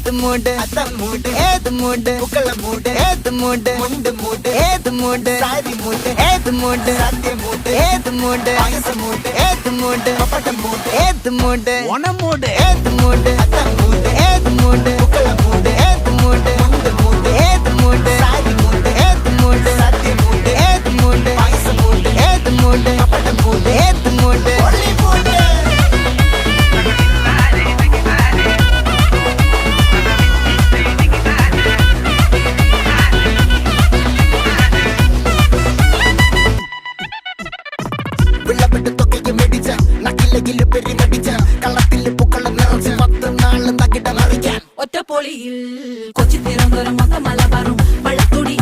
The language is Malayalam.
ഏത് മൂട് അത്തം മൂട് ഏത് മൂട് പൂക്കള മൂട് ഏത് മൂട് മുണ്ട് മൂട് ഏത് മൂട് സാരി മൂട് ഏത് മൂട് സദ്യ മൂട് ഏത് മൂട് പായസ മൂട് ഏത് മൂട് പപ്പടം മൂട് ഏത് മൂട് ഓണം മൂട് ഏത് മൂട് അത്തം മൂട് ഏത് മൂട് പൂക്കള മൂട് ഏത് മൂട് മുണ്ട് മൂട് ഏത് മൂട് സാരി മൂട് ഏത് മൂട് സദ്യ മൂട് ഏത് മൂട് പായസ മൂട് ഏത് മൂട് പപ്പടം മൂട് ഏത് മൂട് ഒളി മൂട് ഒറ്റപ്പൊളിയിൽ കൊച്ചി തിരുവനന്തപുരം മൊത്തം മലബാറും വള്ളത്തോടി